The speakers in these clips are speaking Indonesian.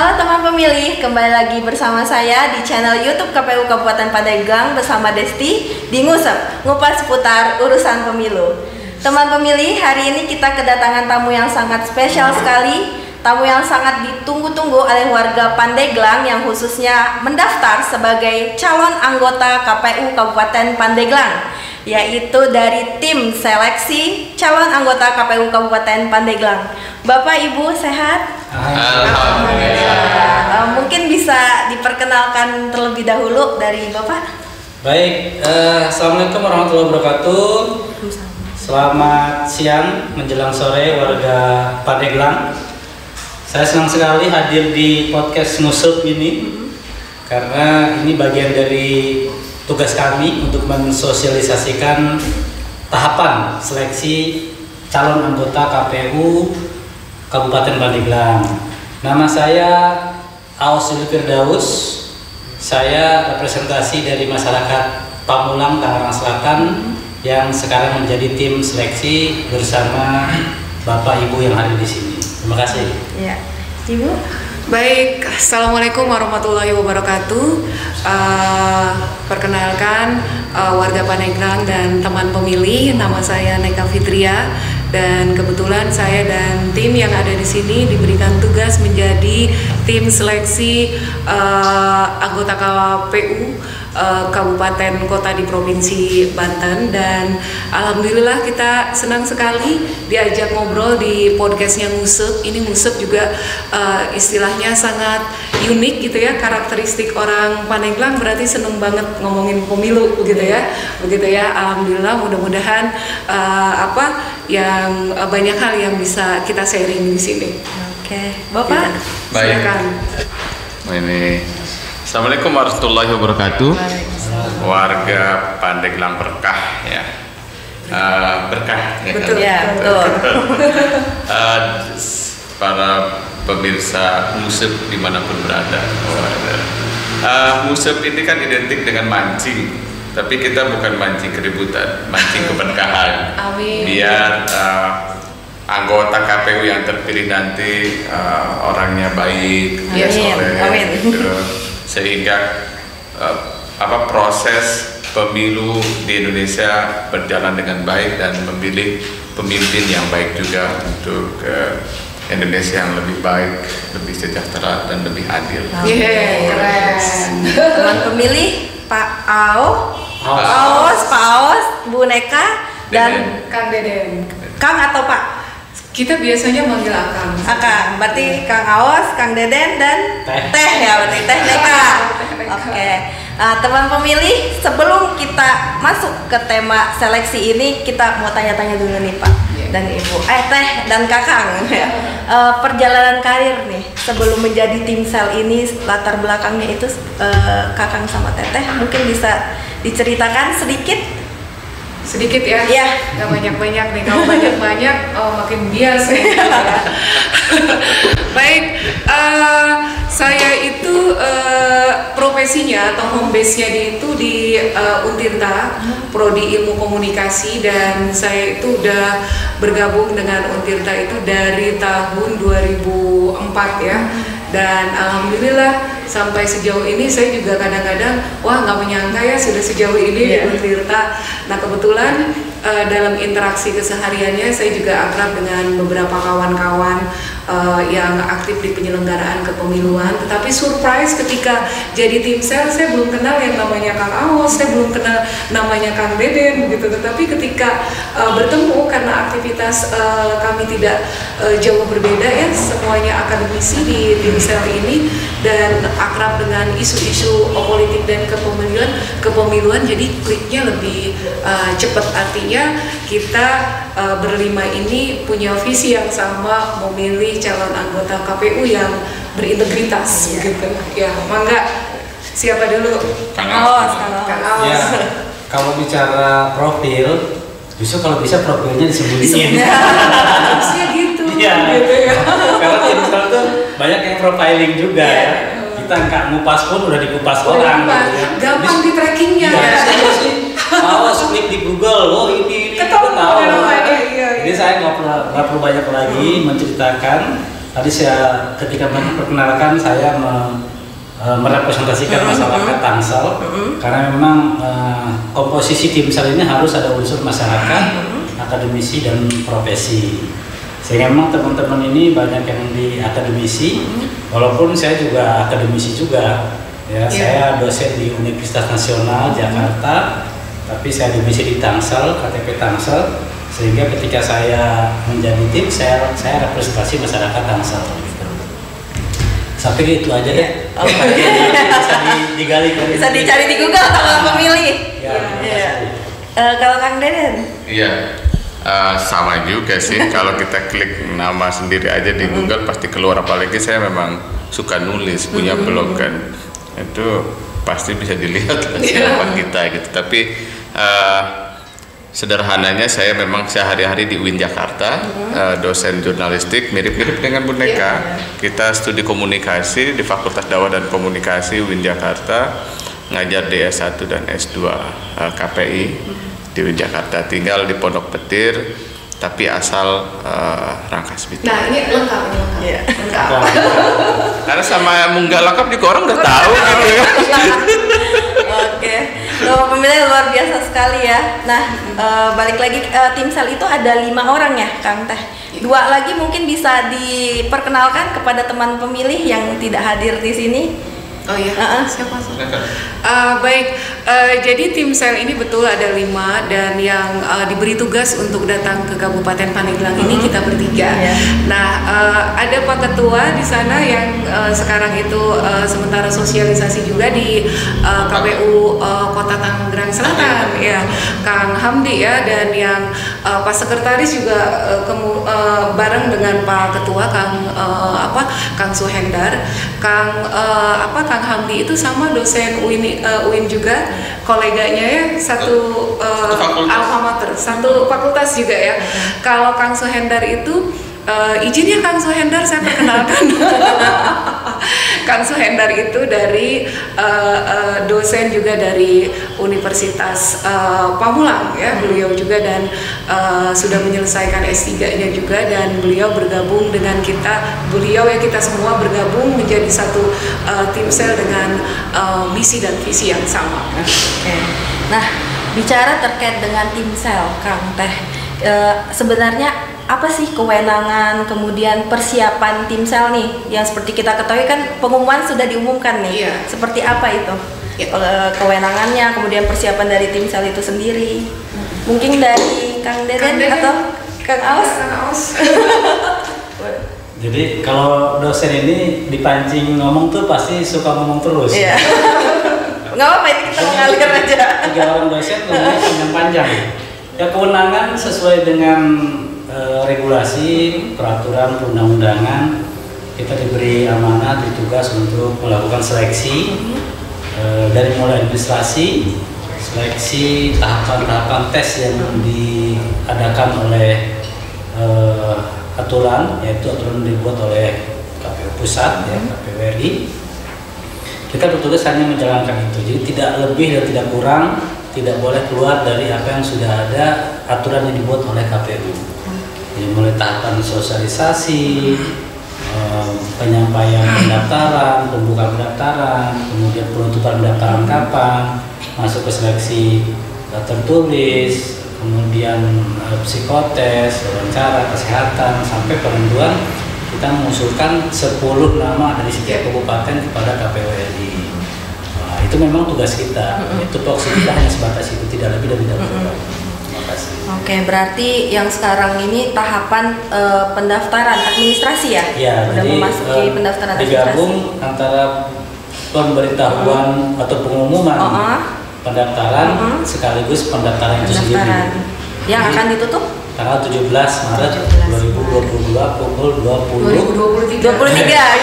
Halo teman pemilih, kembali lagi bersama saya di channel YouTube KPU Kabupaten Pandeglang bersama Desti di Ngusep, ngupas seputar urusan pemilu. Teman pemilih, hari ini kita kedatangan tamu yang sangat spesial sekali, tamu yang sangat ditunggu-tunggu oleh warga Pandeglang yang khususnya mendaftar sebagai calon anggota KPU Kabupaten Pandeglang, yaitu dari tim seleksi calon anggota KPU Kabupaten Pandeglang. Bapak Ibu sehat? Alhamdulillah. Mungkin bisa diperkenalkan terlebih dahulu dari Bapak. Baik, Assalamualaikum warahmatullahi wabarakatuh. Selamat siang menjelang sore warga Pandeglang. Saya senang sekali hadir di podcast Ngusep ini karena ini bagian dari tugas kami untuk mensosialisasikan tahapan seleksi calon anggota KPU Kabupaten Pandeglang. Nama saya Aos Firdaus. Saya representasi dari masyarakat Pamulang, Tangerang Selatan yang sekarang menjadi tim seleksi bersama Bapak Ibu yang hadir di sini. Terima kasih. Ya, Ibu. Baik, Assalamualaikum warahmatullahi wabarakatuh. Perkenalkan warga Pandeglang dan teman pemilih, nama saya Neka Fitria dan kebetulan saya dan tim yang ada di sini diberikan tugas menjadi tim seleksi anggota KPU Kabupaten Kota di Provinsi Banten, dan alhamdulillah kita senang sekali diajak ngobrol di podcastnya Ngusep. Ini Ngusep juga istilahnya sangat unik gitu ya, karakteristik orang Pandeglang berarti seneng banget ngomongin pemilu begitu ya, alhamdulillah. Mudah-mudahan yang banyak hal yang bisa kita sharing di sini. Oke, Bapak. Baik. Silakan. Ini Assalamualaikum warahmatullahi wabarakatuh. Warga Pandeglang berkah ya. Berkah ya. Betul kan? ya, betul. Para pemirsa Ngusep dimanapun berada. Ngusep ini kan identik dengan mancing, tapi kita bukan mancing keributan, mancing keberkahan. Amin. Biar anggota KPU yang terpilih nanti orangnya baik, soleh, Amin. gitu. Sehingga proses pemilu di Indonesia berjalan dengan baik dan memilih pemimpin yang baik juga untuk Indonesia yang lebih baik, lebih sejahtera dan lebih adil. Keren. Teman pemilih, Pak Pak Aos, Bu Neka, dan Kang Deden. Kang atau Pak? Kita biasanya manggil Akang. Akang, berarti Kang Aos, Kang Deden, dan Teh. Ya, berarti Teh Neka. Oke, teman pemilih, sebelum kita masuk ke tema seleksi ini, kita mau tanya-tanya dulu nih Pak dan Ibu, Teh dan Kakang. Perjalanan karir nih, sebelum menjadi tim sel ini, latar belakangnya itu Kakang sama Teteh, mungkin bisa diceritakan sedikit? Sedikit ya, nggak banyak-banyak nih. Kalau banyak-banyak, makin bias ya. Baik, saya itu profesinya atau home base-nya di Untirta, Prodi Ilmu Komunikasi, dan saya itu udah bergabung dengan Untirta itu dari tahun 2004 ya. Dan alhamdulillah sampai sejauh ini saya juga kadang-kadang nggak menyangka ya sudah sejauh ini di Untirta. Nah kebetulan dalam interaksi kesehariannya saya juga akrab dengan beberapa kawan-kawan yang aktif di penyelenggaraan kepemiluan. Tetapi surprise ketika jadi tim sel, saya belum kenal yang namanya Kang Aos, saya belum kenal namanya Kang Deden begitu. Tetapi ketika bertemu, karena aktivitas kami tidak jauh berbeda ya, semuanya akademisi di tim sel ini dan akrab dengan isu-isu politik dan kepemiluan, jadi kliknya lebih cepat. Artinya kita berlima ini punya visi yang sama, memilih calon anggota KPU yang berintegritas begitu. Ya, mangga. Siapa dulu? Kang Aos. Kang Aos. Ya, kalau bicara profil, justru kalau bisa profilnya disembunyiin. Harusnya gitu. Iya. Gitu ya. Karena tim sel tuh banyak yang profiling juga ya. Kita nggak ngupas pun udah dikupas orang. Gitu ya. Gampang di trackingnya. Iya, siapa sih? Awas klik di Google, ini Ketemu. tahu. Iya. Jadi saya nggak perlu banyak lagi menceritakan. tadi saya ketika memperkenalkan saya merepresentasikan masyarakat Tangsel karena memang komposisi timsel ini harus ada unsur masyarakat, akademisi dan profesi. Sehingga memang teman-teman ini banyak yang di akademisi, walaupun saya juga akademisi juga. Ya, saya dosen di Universitas Nasional Jakarta, tapi saya domisi di Tangsel, KTP Tangsel. Sehingga ketika saya menjadi tim, saya representasi masyarakat Tangsel. Gitu. Sampai itu aja deh. Bisa digali. Bisa dicari di Google teman pemilih. Kalau Kang Deden? Iya. Sama juga sih. Kalau kita klik nama sendiri aja di Google pasti keluar. Apalagi saya memang suka nulis, punya blog kan. Itu pasti bisa dilihat siapa kita gitu. Tapi sederhananya saya memang sehari-hari di UIN Jakarta, dosen jurnalistik, mirip-mirip dengan boneka. Kita studi komunikasi di Fakultas Dakwah dan Komunikasi UIN Jakarta, ngajar di S1 dan S2 KPI di UIN Jakarta. Tinggal di Pondok Petir, tapi asal Rangkas Bitung. Nah ini lengkap. Karena sama nggak lengkap juga orang udah tahu gitu ya. Oke, pemilih luar biasa sekali ya. Nah, balik lagi timsel itu ada 5 orang ya, Kang Teh. 2 lagi mungkin bisa diperkenalkan kepada teman pemilih yang tidak hadir di sini. Oh iya, siapa? Baik, jadi timsel ini betul ada 5 dan yang diberi tugas untuk datang ke Kabupaten Pandeglang ini kita bertiga. Nah, ada Pak Ketua di sana yang sekarang itu sementara sosialisasi juga di KPU Kota Tangerang Selatan, ya, Kang Hamdi ya, dan yang Pak Sekretaris juga bareng dengan Pak Ketua Kang Suhendar, Kang Hamdi itu sama dosen UIN juga, koleganya ya, satu alma mater, satu fakultas juga ya. Kalau Kang Suhendar itu izin ya Kang Suhendar saya perkenalkan. Kang Suhendar itu dari dosen juga dari Universitas Pamulang ya, beliau juga, dan sudah menyelesaikan S3-nya juga, dan beliau bergabung dengan kita semua bergabung menjadi satu timsel dengan misi dan visi yang sama. Nah, bicara terkait dengan timsel, Kang Teh, sebenarnya apa sih kewenangan, kemudian persiapan timsel nih, yang seperti kita ketahui kan pengumuman sudah diumumkan nih. Seperti apa itu kewenangannya, kemudian persiapan dari timsel itu sendiri? Mungkin dari Kang Deden atau Kang Aus? Jadi kalau dosen ini dipancing ngomong tuh pasti suka ngomong terus. Iya. Nggak apa-apa, ini kita mengalir aja. 3 orang dosen ngomongnya panjang. Ya, kewenangan sesuai dengan regulasi, peraturan perundang-undangan, kita diberi amanah, ditugas untuk melakukan seleksi dari mulai administrasi, seleksi, tahapan-tahapan tes yang diadakan oleh aturan, yaitu aturan dibuat oleh KPU Pusat, ya, KPU RI. Kita bertugas hanya menjalankan itu, jadi tidak lebih dan tidak kurang, tidak boleh keluar dari apa yang sudah ada aturan yang dibuat oleh KPU. Jadi mulai tahapan sosialisasi, penyampaian pendaftaran, pembukaan pendaftaran, kemudian penutupan pendaftaran kapan, masuk ke seleksi tertulis, kemudian psikotes, wawancara kesehatan, sampai penentuan kita mengusulkan 10 nama dari setiap kabupaten kepada KPU RI. Nah, itu memang tugas kita. Itu tupoksi kita hanya sebatas itu, tidak lebih dan tidak kurang. Oke, berarti yang sekarang ini tahapan pendaftaran administrasi ya? Iya, sudah memasuki pendaftaran digabung administrasi antara pemberitahuan atau pengumuman pendaftaran sekaligus pendaftaran itu sendiri. Yang akan ditutup? Tanggal 17 Maret 2022 pukul 23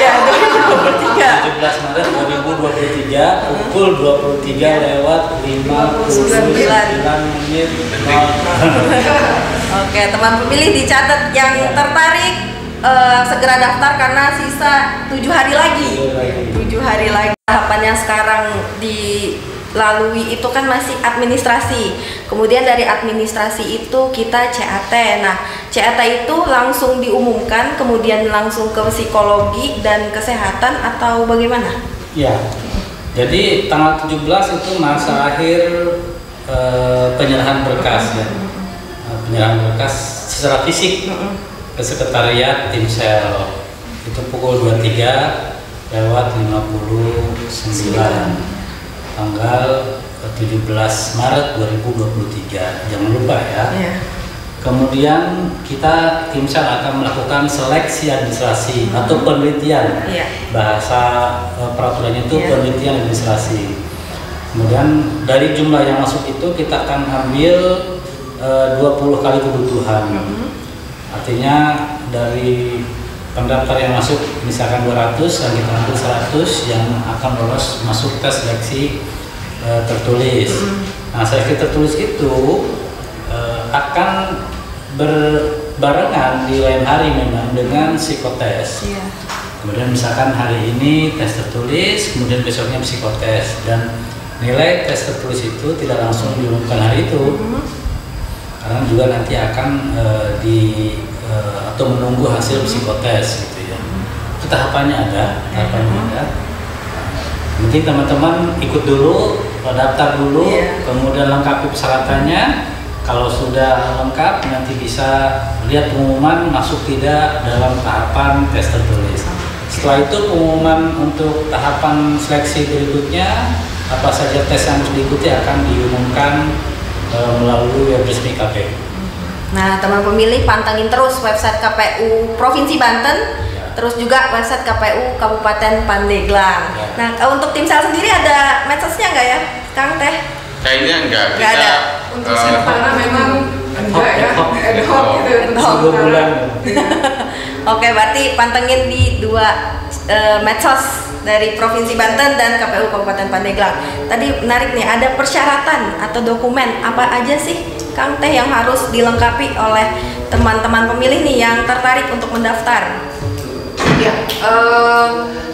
ya, 2023. 17 Maret 2023 pukul 23 lewat 59 menit. Oke, teman pemilih dicatat yang tertarik segera daftar karena sisa 7 hari lagi. 7 hari lagi. Tahapan yang sekarang dilalui itu kan masih administrasi. Kemudian dari administrasi itu kita CAT. Nah, CAT itu langsung diumumkan, kemudian langsung ke psikologi dan kesehatan atau bagaimana? Ya, jadi tanggal 17 itu masa akhir penyerahan berkas ya. Penyerahan berkas secara fisik ke sekretariat Timsel itu pukul 23:59 tanggal 17 Maret 2023. Jangan lupa ya. Kemudian kita Timsel akan melakukan seleksi administrasi atau penelitian. Bahasa peraturannya itu penelitian administrasi. Kemudian dari jumlah yang masuk itu kita akan ambil 20 kali kebutuhan. Artinya dari pendaftar yang masuk misalkan 200, yang kita ambil 100 yang akan lolos masuk tes seleksi tertulis. Nah, seleksi tertulis itu akan berbarengan di lain hari memang dengan psikotes. Kemudian misalkan hari ini tes tertulis, kemudian besoknya psikotes, dan nilai tes tertulis itu tidak langsung diumumkan hari itu, karena juga nanti akan atau menunggu hasil psikotes gitu ya. Itu tahapannya ada. Mungkin teman-teman ikut dulu, daftar dulu, kemudian lengkapi persyaratannya. Kalau sudah lengkap, nanti bisa lihat pengumuman masuk tidak dalam tahapan tes tertulis. Setelah itu pengumuman untuk tahapan seleksi berikutnya, apa saja tes yang harus diikuti akan diumumkan melalui web resmi KPU. Nah, teman pemilih pantengin terus website KPU Provinsi Banten, terus juga website KPU Kabupaten Pandeglang. Nah, untuk Timsel sendiri ada medsosnya nggak ya, Kang Teh? Kayaknya enggak. Nggak ada. Untuk sementara memang enggak ya, ad hoc gitu. Oke, berarti pantengin di dua medsos dari Provinsi Banten dan KPU Kabupaten Pandeglang. Tadi menarik nih, ada persyaratan atau dokumen apa aja sih, Kang Teh, yang harus dilengkapi oleh teman-teman pemilih nih yang tertarik untuk mendaftar? Ya,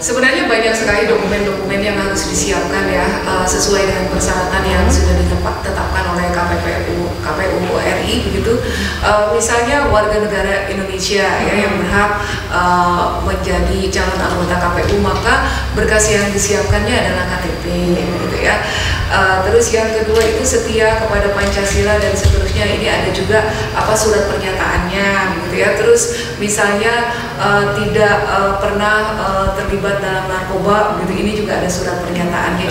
sebenarnya banyak sekali dokumen-dokumen yang harus disiapkan ya, sesuai dengan persyaratan yang sudah ditetapkan oleh KPU RI begitu. Misalnya warga negara Indonesia ya yang berhak menjadi calon anggota KPU, maka berkas yang disiapkannya adalah KTP gitu ya. Terus yang kedua itu setia kepada Pancasila dan seterusnya, ini ada juga surat pernyataannya gitu ya. Terus misalnya tidak pernah terlibat dalam narkoba gitu, ini juga ada surat pernyataannya.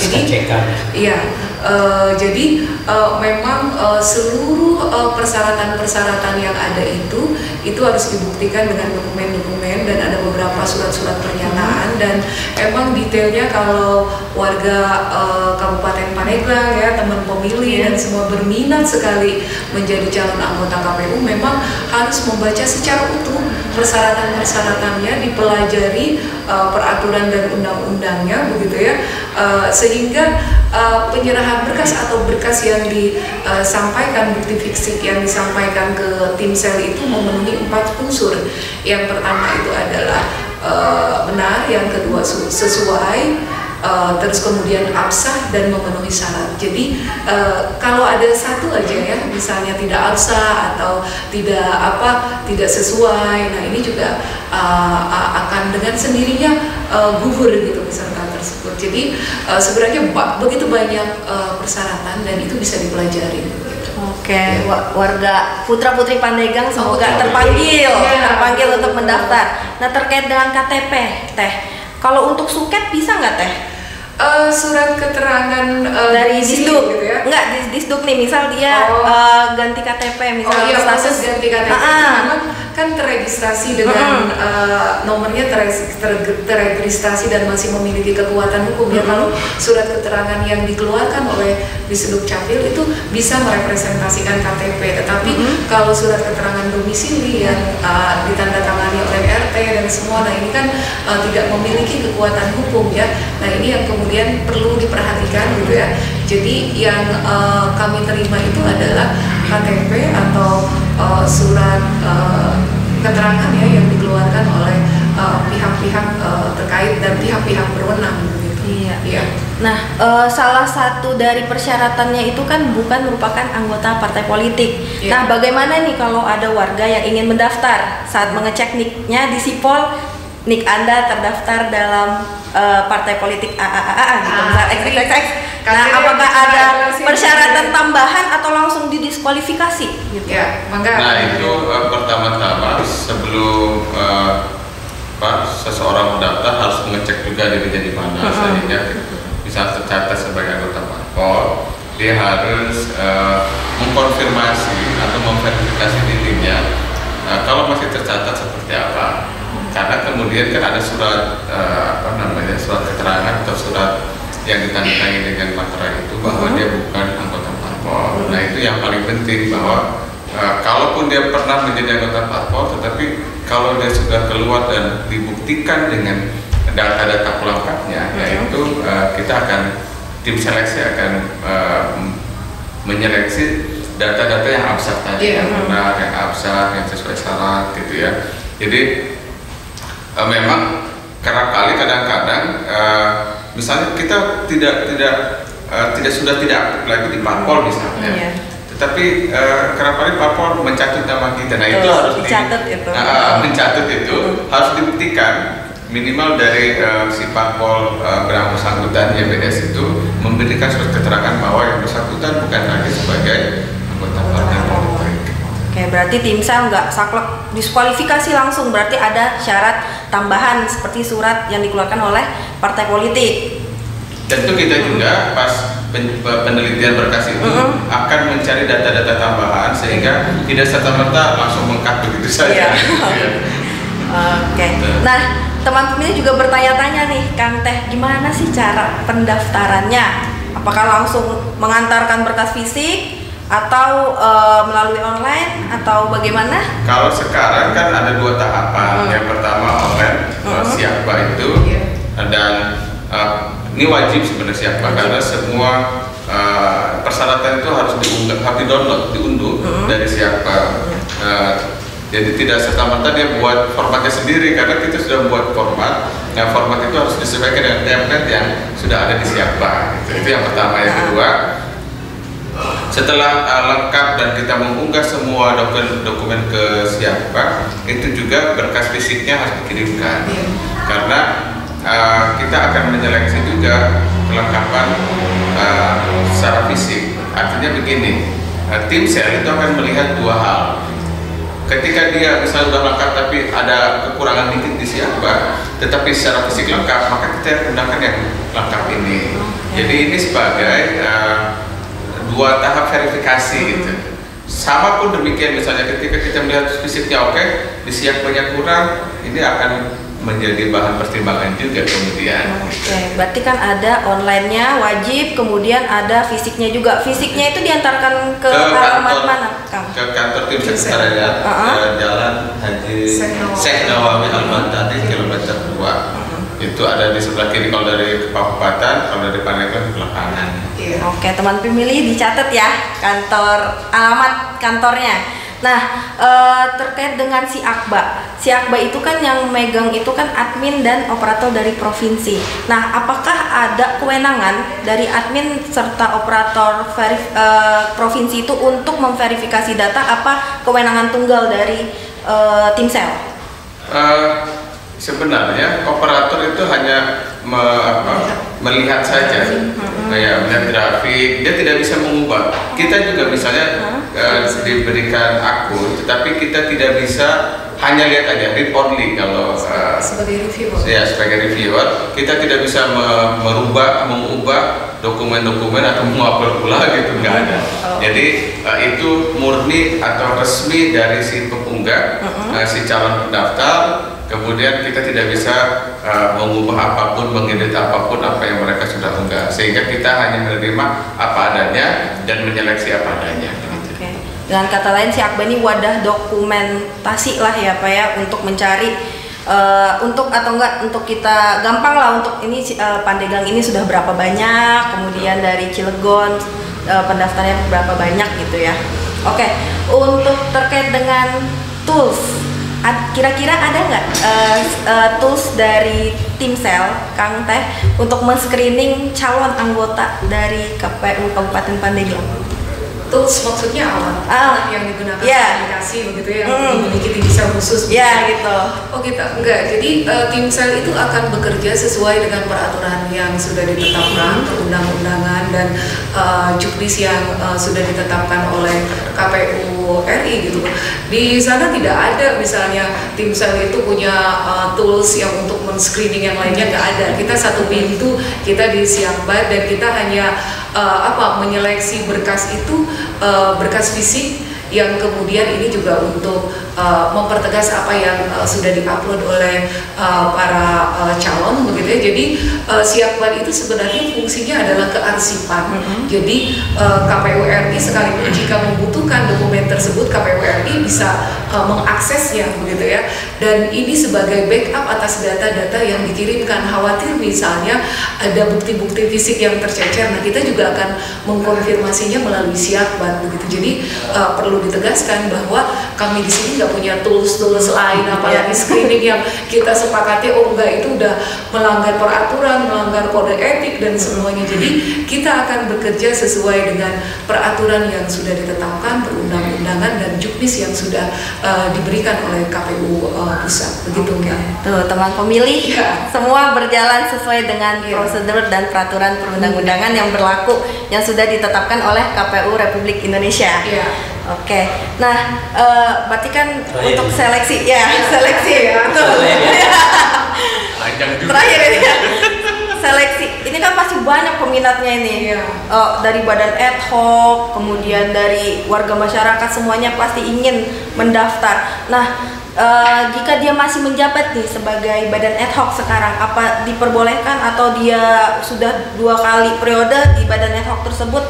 Jadi memang seluruh persyaratan-persyaratan yang ada itu harus dibuktikan dengan dokumen-dokumen, dan ada beberapa surat-surat pernyataan, dan emang detailnya kalau warga Kabupaten Pandeglang ya, teman pemilih dan semua berminat sekali menjadi calon anggota KPU, memang harus membaca secara utuh persyaratan-persyaratannya, dipelajari peraturan dan undang-undangnya begitu ya, sehingga penyerahan berkas atau berkas yang disampaikan, bukti fisik yang disampaikan ke Timsel itu memenuhi 4 unsur. Yang pertama itu adalah benar, yang kedua sesuai, terus kemudian absah dan memenuhi syarat. Jadi kalau ada satu aja ya, misalnya tidak absah atau tidak sesuai, nah ini juga akan dengan sendirinya gugur gitu peserta tersebut. Jadi sebenarnya begitu banyak persyaratan dan itu bisa dipelajari. Oke, warga putra-putri Pandeglang semoga terpanggil untuk mendaftar. Nah, terkait dengan KTP, Teh, kalau untuk suket bisa nggak, Teh? Surat keterangan dari Disduk gitu ya? Enggak, di Disduk nih, misal dia ganti KTP, misalnya status ganti KTP memang kan terregistrasi dengan nomornya terregistrasi dan masih memiliki kekuatan hukum ya. Lalu surat keterangan yang dikeluarkan oleh Disduk Capil itu bisa merepresentasikan KTP, tetapi kalau surat keterangan domisili yang ditandatangani oleh RT dan semua, nah ini kan tidak memiliki kekuatan hukum ya. Nah ini yang kemudian perlu diperhatikan gitu ya. Jadi yang kami terima itu adalah KTP atau surat keterangan ya yang dikeluarkan oleh pihak-pihak terkait dan pihak-pihak berwenang gitu. Iya. Iya. Nah, salah satu dari persyaratannya itu kan bukan merupakan anggota partai politik. Iya. Nah, bagaimana nih kalau ada warga yang ingin mendaftar saat mengecek NIK-nya di Sipol, NIK Anda terdaftar dalam partai politik AAA gitu, misal XXX. Nah, apakah ada persyaratan tambahan atau langsung didiskualifikasi gitu? Ya, mangga. Nah itu pertama-tama sebelum seseorang mendaftar harus mengecek juga dirinya di mana, sehingga bisa tercatat sebagai anggota parpol. Dia harus mengkonfirmasi atau memverifikasi dirinya kalau masih tercatat seperti apa. Karena kemudian kan ada surat surat keterangan atau surat yang ditandatangani dengan materai itu bahwa dia bukan anggota parpol. Nah itu yang paling penting, bahwa kalaupun dia pernah menjadi anggota parpol, tetapi kalau dia sudah keluar dan dibuktikan dengan data-data pelengkapnya, yaitu kita akan, tim seleksi akan menyeleksi data-data yang abstrak tadi, yang benar, yang abstrak, yang sesuai syarat gitu ya. Jadi memang kerap kali kadang-kadang misalnya kita sudah tidak aktif lagi di parpol misalnya, tetapi kerap kali parpol mencatut nama kita. Nah itu harus mencatat itu harus dibuktikan minimal dari si parpol bersangkutan YBS itu memberikan surat keterangan bahwa yang bersangkutan bukan lagi sebagai anggota partai politik. Oke, berarti tim sel nggak saklek diskualifikasi langsung, berarti ada syarat tambahan seperti surat yang dikeluarkan oleh partai politik. Tentu kita juga pas penelitian berkas itu akan mencari data-data tambahan sehingga tidak serta-merta langsung mengkat begitu saja. Oke. Nah, teman pemilih juga bertanya-tanya nih, Kang Teh, gimana sih cara pendaftarannya? Apakah langsung mengantarkan berkas fisik atau melalui online atau bagaimana? Kalau sekarang kan ada dua tahapan. Yang pertama online, siapa itu, dan ini wajib sebenarnya siapa, karena semua persyaratan itu harus diunggah, harus diunduh dari siapa. Jadi tidak serta-merta dia buat formatnya sendiri, karena kita sudah buat format. Nah format itu harus disesuaikan dengan template yang sudah ada di siapa. Itu yang pertama. Yang kedua, setelah lengkap dan kita mengunggah semua dokumen ke siapa, itu juga berkas fisiknya harus dikirimkan. Karena kita akan menyeleksi juga kelengkapan secara fisik. Artinya begini, tim sel itu akan melihat dua hal. Ketika dia misalnya sudah lengkap tapi ada kekurangan dikit di siapa, tetapi secara fisik lengkap, maka kita gunakan yang lengkap ini. Jadi ini sebagai dua tahap verifikasi gitu. Sama pun demikian, misalnya ketika kita melihat fisiknya oke, di siapanya kurang, ini akan menjadi bahan pertimbangan juga kemudian. Oke, berarti kan ada online-nya wajib, kemudian ada fisiknya juga. Fisiknya itu diantarkan ke alamat mana, Kang? Ke kantor tim sekretariat, Jalan Haji Syekh Nawawi Al-Bantani kilometer 2. Itu ada di sebelah kiri kalau dari Kabupaten, kalau dari Pandeglang sebelah kanan. Oke, teman pemilih dicatat ya alamat kantornya. Nah, terkait dengan si Akba itu kan yang megang itu kan admin dan operator dari provinsi. Nah, apakah ada kewenangan dari admin serta operator provinsi itu untuk memverifikasi data? Apa kewenangan tunggal dari tim sel? Sebenarnya operator itu hanya melihat saja, melihat grafik, dia tidak bisa mengubah. Kita juga misalnya diberikan akun, tetapi kita tidak bisa hanya lihat aja, read only. Kalau sebagai reviewer, ya sebagai reviewer, kita tidak bisa mengubah dokumen-dokumen atau mengupload pula gitu, nggak ada. Jadi itu murni atau resmi dari si pengunggah, si calon pendaftar. Kemudian kita tidak bisa mengubah apapun, mengedit apapun apa yang mereka sudah unggah, sehingga kita hanya menerima apa adanya dan menyeleksi apa adanya. Oke. Dengan kata lain, si Akba ini wadah dokumentasi lah ya Pak ya, untuk mencari untuk kita gampang lah untuk ini Pandeglang ini sudah berapa banyak, kemudian dari Cilegon pendaftarnya berapa banyak gitu ya. Oke, untuk terkait dengan tools kira-kira ada nggak tools dari Timsel, Kang Teh, untuk men-screening calon anggota dari KPU Kabupaten Pandeglang? Tools maksudnya alat yang digunakan aplikasi begitu ya, yang memiliki Timsel khusus. Ya gitu. Oh kita enggak. Jadi Timsel itu akan bekerja sesuai dengan peraturan yang sudah ditetapkan, perundang-undangan dan juknis yang sudah ditetapkan oleh KPU RI gitu. Di sana tidak ada misalnya Timsel itu punya tools yang untuk men-screening yang lainnya, nggak ada. Kita satu pintu, kita disiapkan dan kita hanya menyeleksi berkas itu, berkas fisik yang kemudian ini juga untuk mempertegas apa yang sudah diupload oleh para calon begitu ya. Jadi siapban itu sebenarnya fungsinya adalah kearsipan. Jadi KPU RI sekalipun jika membutuhkan dokumen tersebut, KPU RI bisa mengaksesnya begitu ya. Dan ini sebagai backup atas data-data yang dikirimkan. Khawatir misalnya ada bukti-bukti fisik yang tercecer, nah kita juga akan mengkonfirmasinya melalui siapban begitu. Jadi perlu ditegaskan bahwa kami di sini nggak punya tools lain, apalagi screening yang kita sepakati enggak, itu udah melanggar peraturan, melanggar kode etik dan semuanya. Jadi kita akan bekerja sesuai dengan peraturan yang sudah ditetapkan, perundang-undangan dan juknis yang sudah diberikan oleh KPU pusat begitu ya. Tuh teman pemilih, semua berjalan sesuai dengan prosedur dan peraturan perundang-undangan yang berlaku yang sudah ditetapkan oleh KPU Republik Indonesia. Oke, nah berarti kan untuk seleksi, seleksi ya. Terakhir ini ya. Seleksi, ini kan pasti banyak peminatnya ini. Dari badan ad hoc, kemudian dari warga masyarakat, semuanya pasti ingin mendaftar. Nah, jika dia masih menjabat nih sebagai badan ad hoc sekarang, apa diperbolehkan atau dia sudah 2 kali periode di badan ad hoc tersebut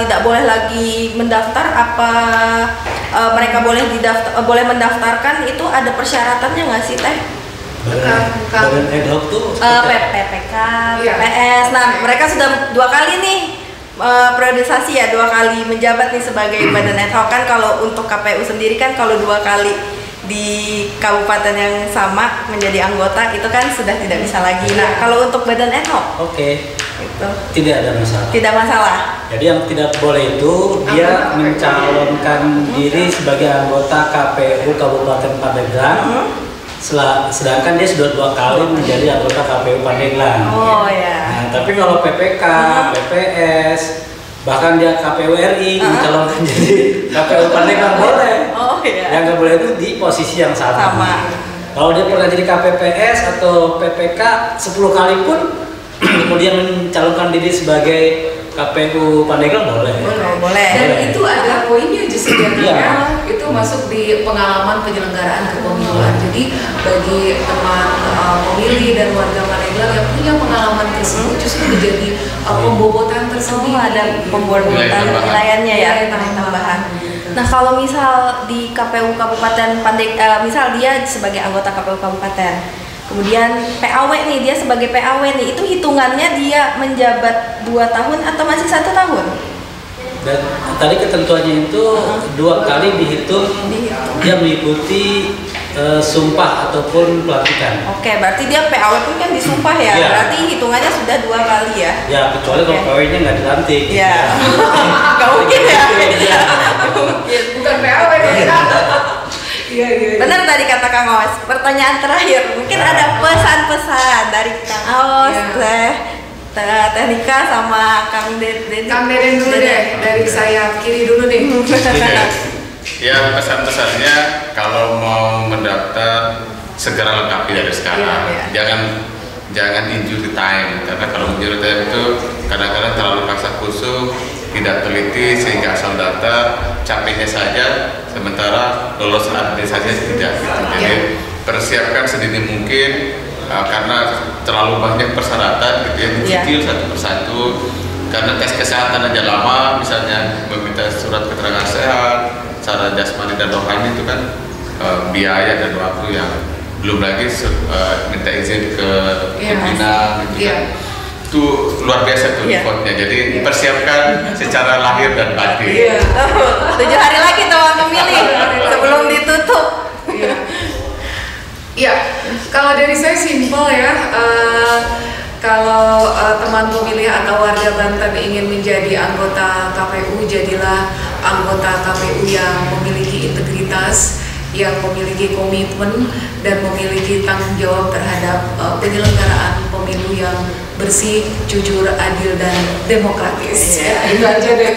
tidak boleh lagi mendaftar? Apa mereka boleh mendaftarkan? Itu ada persyaratannya nggak sih Teh? Badan ad hoc tuh PPK, PPS. Nah, mereka sudah 2 kali nih periodisasi ya, 2 kali menjabat nih sebagai badan ad hoc. Kan kalau untuk KPU sendiri kan kalau 2 kali di kabupaten yang sama menjadi anggota itu kan sudah tidak bisa lagi. Nah, kalau untuk badan ad hoc, itu tidak ada masalah. Tidak masalah. Jadi yang tidak boleh itu dia mencalonkan diri sebagai anggota KPU Kabupaten Pandeglang. Sedangkan dia sudah 2 kali menjadi anggota KPU Pandeglang. Nah, tapi kalau PPK, PPS, bahkan dia KPU RI mencalonkan jadi KPU Pandeglang boleh. Yang nggak boleh itu di posisi yang sama. Kalau dia pernah jadi KPPS atau PPK 10 kali pun kemudian mencalonkan diri sebagai KPU Pandeglang boleh. Dan itu ada poinnya justru itu masuk di pengalaman penyelenggaraan kepemiluan. Jadi bagi teman pemilih dan warga Pandeglang yang punya pengalaman tersebut justru menjadi pembobotan tersendiri. Ada pembobotan nilaiannya ya, tambahan. Nah, kalau misal di KPU Kabupaten Pandeglang, misal dia sebagai anggota KPU Kabupaten, kemudian PAW nih, dia sebagai PAW nih, itu hitungannya dia menjabat 2 tahun atau masih 1 tahun? Dan tadi ketentuannya itu 2 kali dihitung dia mengikuti sumpah ataupun pelantikan. Oke, berarti dia PAW pun kan disumpah ya? Berarti hitungannya sudah 2 kali ya? Ya, kecuali kalau PAW-nya nggak dilantik. Nggak mungkin ya? Mungkin, bukan PAW Benar tadi kata Kang Aos. Pertanyaan terakhir, mungkin ada pesan-pesan dari Kang Aos, Teh Nika sama Kang Deden. Kang Deden dulu deh, dari saya kiri dulu nih. Ya, pesan-pesannya kalau mau mendaftar segera lengkapi dari sekarang. Jangan injury time, karena kalau injury time itu kadang-kadang terlalu paksa kusuk, tidak teliti sehingga asal daftar capeknya saja, sementara lolos administrasi tidak. Jadi persiapkan sedini mungkin karena terlalu banyak persyaratan gitu ya, dicicil satu persatu. Karena tes kesehatan aja lama, misalnya meminta surat keterangan sehat, secara jasmani dan rohani itu kan biaya dan waktu yang belum lagi minta izin ke pimpinan gitu kan. Itu luar biasa tuh effortnya. Jadi persiapkan secara lahir dan batin. 7 hari lagi teman pemilih sebelum ditutup. Kalau dari saya simpel ya, kalau teman pemilih atau warga Banten ingin menjadi anggota KPU, jadilah anggota KPU yang memiliki integritas, yang memiliki komitmen dan memiliki tanggung jawab terhadap penyelenggaraan pemilu yang bersih, jujur, adil dan demokratis. Ya, itu aja deh.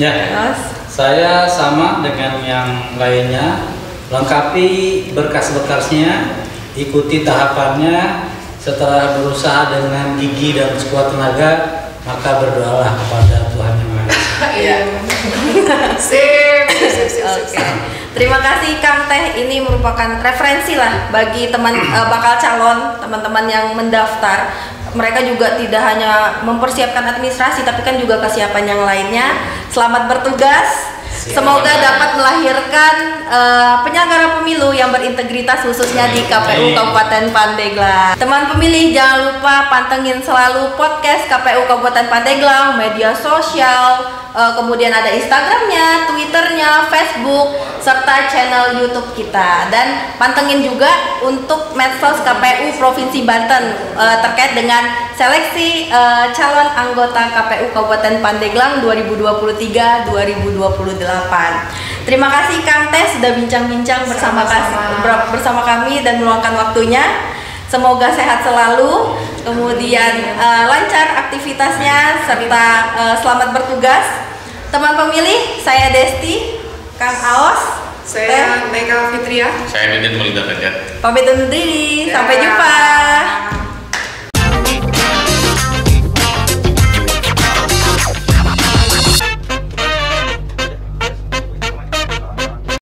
Ya, saya sama dengan yang lainnya, lengkapi berkas-berkasnya, ikuti tahapannya. Setelah berusaha dengan gigi dan sekuat tenaga, maka berdoalah kepada Tuhan Yang Maha Esa. Iya. Sip. Oke. Terima kasih Kang Teh, ini merupakan referensi lah bagi teman bakal calon, teman-teman yang mendaftar. Mereka juga tidak hanya mempersiapkan administrasi, tapi kan juga kesiapan yang lainnya. Selamat bertugas. Semoga dapat melahirkan penyelenggara pemilu yang berintegritas khususnya di KPU Kabupaten Pandeglang. Teman pemilih, jangan lupa pantengin selalu podcast KPU Kabupaten Pandeglang, media sosial, kemudian ada Instagramnya, Twitternya, Facebook, serta channel YouTube kita. Dan pantengin juga untuk medsos KPU Provinsi Banten terkait dengan seleksi calon anggota KPU Kabupaten Pandeglang 2023-2028. Terima kasih Kang Teh sudah bincang-bincang bersama kami dan meluangkan waktunya. Semoga sehat selalu, kemudian lancar aktivitasnya serta selamat bertugas. Teman pemilih, saya Desti, Kang Aos, saya Mega Fitria, saya Deden Melida Ganjar. pamit undur diri. Sampai jumpa.